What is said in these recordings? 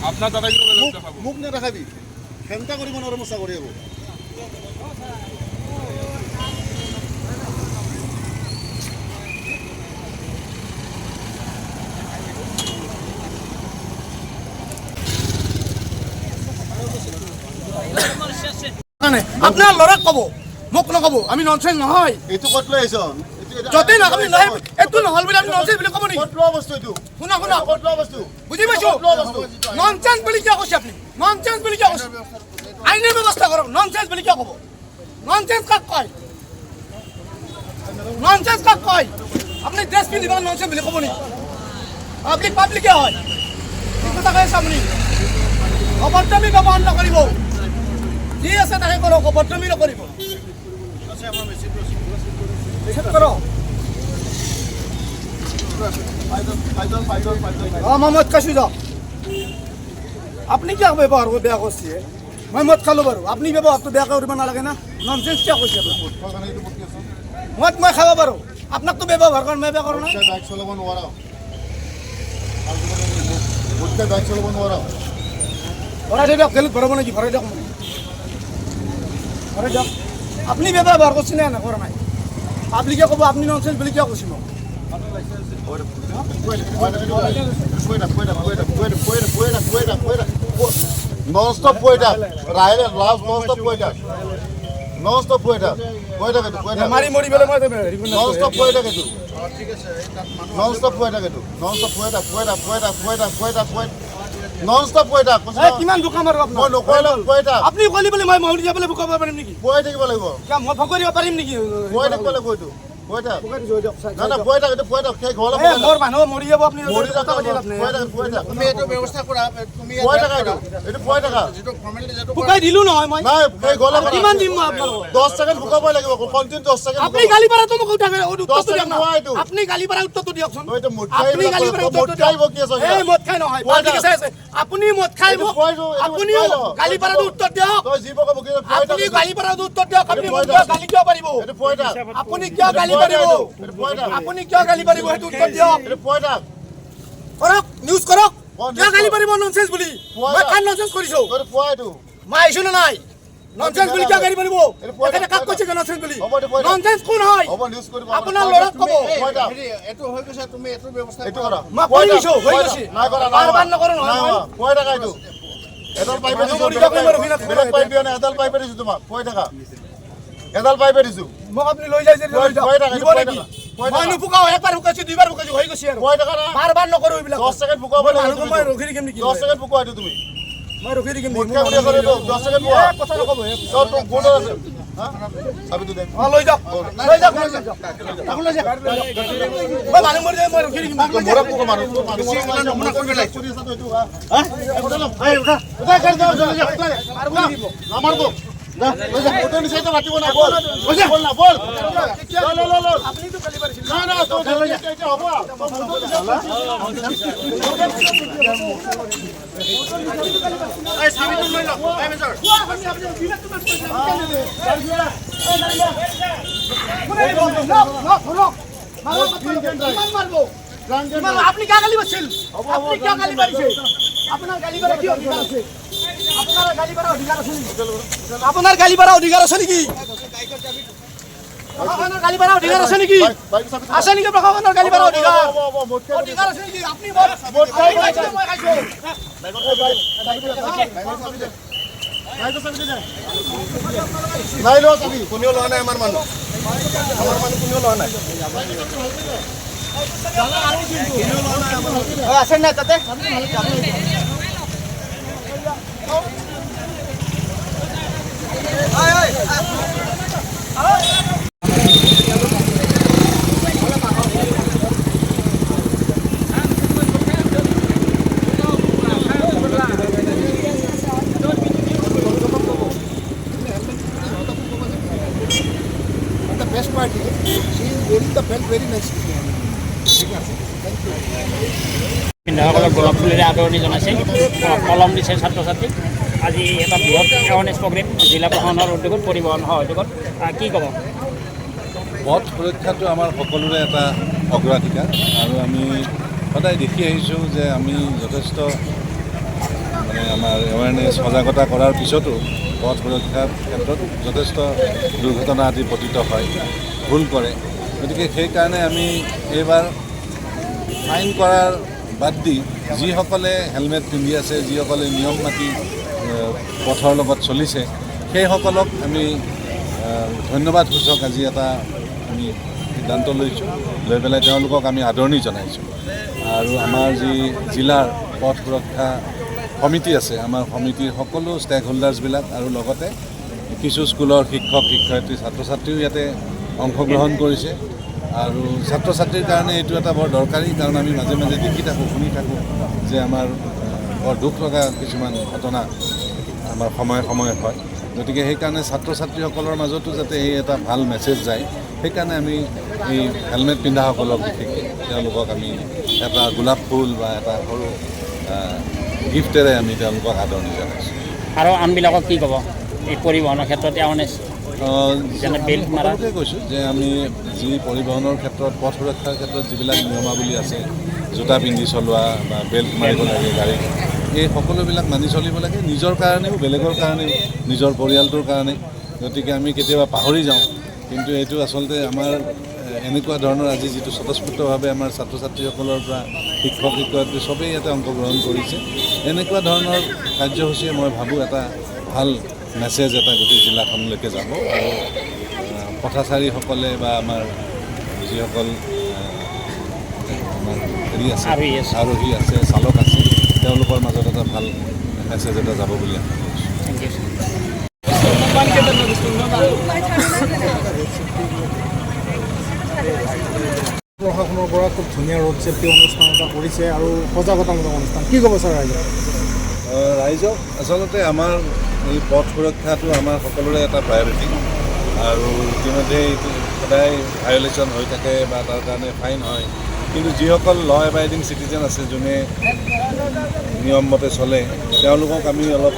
আপনাৰ দাদাগিৰি বেলেগ দেখাব মুখ নেদেখাবি সেন্টা কৰিব নোৱাৰো মোৰ চাকৰি হ'ব আপনার লড়াক কব মোক নকব আমি ননসেন্স নহয় এইটো ক'ত লৈ আহিছ যদি না আপনি নহয় এটো নহল বুলি আমি ননসেন্স বুলি কব নি ক'ত লোৱা বস্তু এইটো শুনা শুনা ক'ত লোৱা বস্তু বুঝি পাইছো ননসেন্স বুলি কিয় কৈছে আপনি ননসেন্স বুলি কিয় কৈছে আইনের ব্যবস্থা করক ননসেন্স বুলি কিয় কব ননসেন্স কাক কয় ননসেন্স কাক কয় আপনি দেশ পিন্ধিব ননসেন্স বুলি কব নি পাবলিকে হয় ঠিক কথা কৈ আছে আপনি অভদ্ৰামি ব্যৱহাৰ নকৰিব যি আছে তাকে কৰক অভদ্ৰামি নকৰিব মই মদ খাইছো যাওক আপনি কিয় ব্যৱহাৰ বেয়া কৰিছে মই মদ খালো বাৰু আপুনি ব্যৱহাৰটো বেয়া কৰিব নালাগে না ননসেন্স কিয় কৈছে মদ মই খাব পাৰো আপোনাকতো ব্যৱহাৰ কৰা মই বেয়া কৰোঁ না বাইক চলাব নোৱাৰা বাইক চলাব নোৱাৰা ভৰাই দিয়ক গেলিত ভৰাব নেকি ভৰাই দিয়ক ভৰাই দিয়ক আপুনি ব্যৱহাৰ কৰিছে নে নকৰা নাই পাব্লিকে ক'ব আপুনি ননসেন্স বুলি কিয় কৈছে মোক Non-stop poeta. Raile last non-stop poeta. Non-stop poeta. Poeta ketu poeta. মাৰি মৰি বেলে মই Non-stop poeta ketu. Non-stop poeta ketu. Non-stop poeta poeta poeta poeta poeta poeta. Non-stop poeta. কিমান দুখ মাৰো আপোনাক মই নকৰিলে poeta. আপুনি কলি বলে মই মৰি যাবলৈ ভুকাব পাৰিম নেকি poeta থাকিব লাগিব. কিয় মই ভকৰিব পাৰিম নেকি poeta থাকিব লাগিব এইটো. poeta. ভকৰি জয় দিয়ক না না poeta ketu poeta সেই ঘৰলে মোৰ মানুহ মৰি যাব আপুনি মৰি যাব poeta poeta. তুমি এইটো ব্যৱস্থা কৰা তুমি poeta কাটো এইটো poeta কা. যেটো ফৰ্মেলি যেটো ভুকাই দিলো নহয় মই নাই সেই ঘৰলে কিমান দিম মই আপোনাক 10 সেকেন্ড ভুকাবই লাগিব কন্টিনিউ 10 সেকেন্ড আপনি গালি পাৰা মোক উঠাকে উত্তৰটো দিয়ক না নহয় এইটো। আপনি গালি পাৰা উত্তৰটো দিয়কচোন এইটো মদ খাই আপনি গালি পাৰা উত্তৰটো মদ খাইব কি আছে এই মদ খাই নহয় পাব্লিক আছে আপুনি মদ খাইব আপুনি গালি পাৰাটো উত্তৰ দিয়ক তই জীবক বকি poeta আপুনি গালি পাৰাটো উত্তৰ দিয়ক আপুনি মোক গালি কিয় পাৰিব এইটো poeta আপুনি কিয় গালি পাৰিব এইটো poeta আপুনি কিয় গালি পাৰিব সেইটো উত্তৰ দিয়ক এইটো poeta কৰক নিউজ কৰক কিয় গালি পাৰিব ননসেন্স বুলি মই কান ননসেন্স কৰিছো তোৰ পোৱা এইটো মই আহিছো না নাই ননসেন্স বুলি কিয় গালি পাৰিব এখানে কাক কৈছে ননসেন্স বুলি ননসেন্স কোন হয় হ'ব নিউজ কৰিব আপোনাৰ ল'ৰাক ক'ব poeta এটো হৈ গৈছে তুমি এটো ব্যৱস্থা এইটো কৰা মই কৰি দিছো হৈ গৈছে নাই কৰা বাৰবাৰ নকৰো নহয় মই poeta কা এইটো এডাল পাইপে দিছো বেলেগ পাইপ দিয়া নাই এডাল পাইপে দিছো তোমাক poeta কা এডাল পাইপে দিছো মোক আপুনি লৈ যায় যে লৈ যাওক poeta কা দিব নেকি মই নুফুকাও একবাৰ ফুকাইছো দুইবাৰ ফুকাইছো হৈ গৈছে আৰু poeta কা না বাৰবাৰ নকৰো এইবিলাক 10 সেকেন্ড ভুকাব লাগিব মই ৰখি থাকিম নেকি 10 সেকেন্ড ভুকাই দিও তুমি মই ৰখি থাকিম মুঠ কে উঠে করে 10 সেকেন্ড ভুকা কথা নকব সব তো গুড আছে হ্যাঁ চাবি তো দেখ লৈ যাওক লৈ যাওক লৈ যাওক তাকো লৈ যাওক মই মানুহ মৰি যায় মই ৰখি থাকিম মোৰা পোক মাৰো নমুনা কৰিব লাগে চুরি আছে তো এইটো হ্যাঁ এই উঠা উঠা করে দাও চলে যা আর বলি দিব না মারবো না ওই যে ফটো নিচে তো রাখিব না বল ওই যে বল না বল লো আপনি তো গালি পারিছেন না না তো এটা হবে তো ফটো এই সাবি তুমি লৈ লও এই মেজৰ আপনি কে গালি পাচ্ছেন আপনি কে গালি পাইছে আপনার গালি পারা কি অধিকার আছে আপনার গালি পারা অধিকার আছে আপনার গালি পারা অধিকার আছে নাকি আপনার গালি পারা অধিকার আছে নাকি আছে নাকি প্রশাসনের গালি পারা অধিকার অধিকার আছে নাকি আপনি ভোট খাইছো মই খাইছো নাই লো চাবি কোনেও লোৱা নাই আমাৰ মানুহ কোনেও লোৱা নাই আছে না তাতে best part is she is wearing the belt very nicely. পিন্ধাসকলক গোলাপ ফুলেৰে আদৰণি জনাইছে কলম দিছে ছাত্ৰ ছাত্ৰীক আজি এটা বৃহৎ এৱাৰনেছ প্ৰগ্ৰেম জিলা প্ৰশাসনৰ উদ্যোগত পৰিবহণ সহযোগত কি ক'ব পথ সুৰক্ষাটো আমাৰ সকলোৰে এটা অগ্ৰাধিকাৰ আৰু আমি সদায় দেখি আহিছোঁ যে আমি যথেষ্ট মানে আমাৰ এৱাৰনেছ সজাগতা কৰাৰ পিছতো পথ সুৰক্ষাৰ ক্ষেত্ৰত যথেষ্ট দুৰ্ঘটনা আদি পতিত হয়, ভুল কৰে। গতিকে সেইকাৰণে আমি এইবাৰ ফাইন কৰাৰ বাদ দি যিসকলে হেলমেট পিন্ধি আছে, যিসকলে নিয়ম মাতি পথৰ লগত চলিছে, সেইসকলক আমি ধন্যবাদ সূচক আজি এটা আমি সিদ্ধান্ত লৈছোঁ, লৈ পেলাই তেওঁলোকক আমি আদৰণি জনাইছোঁ। আৰু আমাৰ যি জিলাৰ পথ সুৰক্ষা সমিতি আছে, আমাৰ সমিতিৰ সকলো ষ্টেক হোল্ডাৰ্ছবিলাক আৰু লগতে কিছু স্কুলৰ শিক্ষক শিক্ষয়িত্ৰী ছাত্ৰ ছাত্ৰীও ইয়াতে অংশগ্ৰহণ কৰিছে। আৰু ছাত্ৰ ছাত্ৰীৰ কাৰণে এইটো এটা বৰ দৰকাৰী, কাৰণ আমি মাজে মাজে দেখি থাকোঁ, শুনি থাকোঁ যে আমাৰ বৰ দুখ লগা কিছুমান ঘটনা আমাৰ সময়ে সময়ে হয়। গতিকে সেইকাৰণে ছাত্ৰ ছাত্ৰীসকলৰ মাজতো যাতে এই এটা ভাল মেছেজ যায়, সেইকাৰণে আমি এই হেলমেট পিন্ধাসকলক বিশেষকৈ তেওঁলোকক আমি এটা গোলাপ ফুল বা এটা সৰু গিফ্টেৰে আমি তেওঁলোকক আদৰণি জনাইছোঁ। আৰু আনবিলাকক কি ক'ব এই পৰিবহণৰ ক্ষেত্ৰত এৱাৰনেছ যেনে বেল্ট মাৰা? সকলোকে কৈছোঁ যে আমি যি পৰিবহণৰ ক্ষেত্ৰত পথ সুৰক্ষাৰ ক্ষেত্ৰত যিবিলাক নিয়মাৱলী আছে, জোতা পিন্ধি চলোৱা বা বেল্ট মাৰিব লাগে গাড়ীত, এই সকলোবিলাক মানি চলিব লাগে, নিজৰ কাৰণেও, বেলেগৰ কাৰণেও, নিজৰ পৰিয়ালটোৰ কাৰণে। গতিকে আমি কেতিয়াবা পাহৰি যাওঁ, কিন্তু এইটো আচলতে আমাৰ এনেকুৱা ধৰণৰ আজি যিটো স্বতঃস্ফূৰ্তভাৱে আমাৰ ছাত্ৰ ছাত্ৰীসকলৰ পৰা শিক্ষক শিক্ষয়িত্ৰী চবেই ইয়াতে অংশগ্ৰহণ কৰিছে। এনেকুৱা ধৰণৰ কাৰ্যসূচীয়ে মই ভাবোঁ এটা ভাল মেছেজ এটা গোটেই জিলাখনলৈকে যাব। আৰু পথচাৰীসকলে বা আমাৰ যিসকল আমাৰ আৰোহী আছে, চালক আছে, তেওঁলোকৰ মাজত এটা ভাল মেছেজ এটা যাব বুলি আশা কৰিছোঁ। Thank you. প্ৰশাসনৰ পৰা খুব ধুনীয়া ৰোড ছেফটি অনুষ্ঠান এটা কৰিছে আৰু সজাগতামূলক অনুষ্ঠান, কি ক'ব ছাৰ ৰাইজক? ৰাইজক আচলতে আমাৰ এই পথ সুৰক্ষাটো আমাৰ সকলোৰে এটা প্ৰায়ৰিটি। আৰু ইতিমধ্যে সদায় ভায়লেশ্যন হৈ থাকে বা তাৰ কাৰণে ফাইন হয়, কিন্তু যিসকল ল এবাইডিং চিটিজেন আছে, যোনে নিয়মমতে চলে, তেওঁলোকক আমি অলপ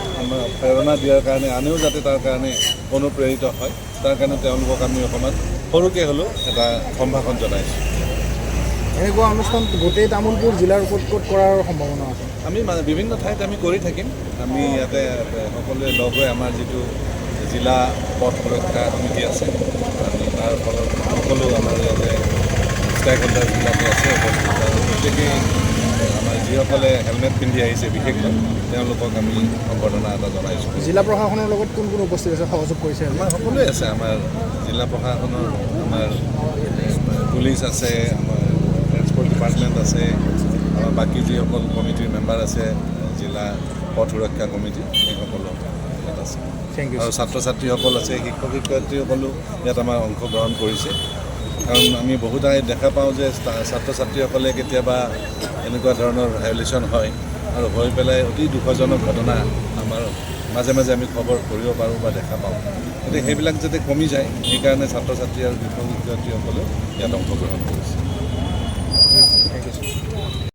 প্ৰেৰণা দিয়াৰ কাৰণে, আনেও যাতে তাৰ কাৰণে অনুপ্ৰেৰিত হয়, তাৰ কাৰণে তেওঁলোকক আমি অকণমান সৰুকৈ হ'লেও এটা সম্ভাষণ জনাইছোঁ। এনেকুৱা অনুষ্ঠান গোটেই তামোলপুৰ জিলাৰ ক'ত ক'ত কৰাৰ সম্ভাৱনা আছে? আমি বিভিন্ন ঠাইত আমি কৰি থাকিম। আমি ইয়াতে সকলোৱে লগ হৈ আমাৰ যিটো জিলা পথ সুৰক্ষা সমিতি আছে, আমি তাৰ ফলত সকলো আমাৰ ইয়াতে ষ্টেক হোল্ডাৰবিলাকে আছে, প্ৰত্যেকেই আমাৰ যিসকলে হেলমেট পিন্ধি আহিছে বিশেষকৈ তেওঁলোকক আমি সম্বৰ্ধনা এটা জনাইছোঁ। জিলা প্ৰশাসনৰ লগত কোন কোন উপস্থিত আছে, সহযোগ কৰিছে? আমাৰ সকলোৱে আছে, আমাৰ জিলা প্ৰশাসনৰ, আমাৰ পুলিচ আছে, আমাৰ ট্ৰেন্সপৰ্ট ডিপাৰ্টমেণ্ট আছে, আমাৰ বাকী যিসকল কমিটিৰ মেম্বাৰ আছে, জিলা পথ সুৰক্ষা কমিটি, সেইসকলো ইয়াত আছে। Thank you. আৰু ছাত্ৰ ছাত্ৰীসকল আছে, শিক্ষক শিক্ষয়িত্ৰীসকলো ইয়াত আমাৰ অংশগ্ৰহণ কৰিছে। কাৰণ আমি বহুতাই দেখা পাওঁ যে ছাত্ৰ ছাত্ৰীসকলে কেতিয়াবা এনেকুৱা ধৰণৰ ভায়লেশ্যন হয় আৰু হৈ পেলাই অতি দুখজনক ঘটনা আমাৰ মাজে মাজে আমি খবৰ কৰিব পাৰোঁ বা দেখা পাওঁ। গতিকে সেইবিলাক যাতে কমি যায়, সেইকাৰণে ছাত্ৰ ছাত্ৰী আৰু শিক্ষক শিক্ষয়িত্ৰীসকলেও ইয়াত অংশগ্ৰহণ কৰিছে।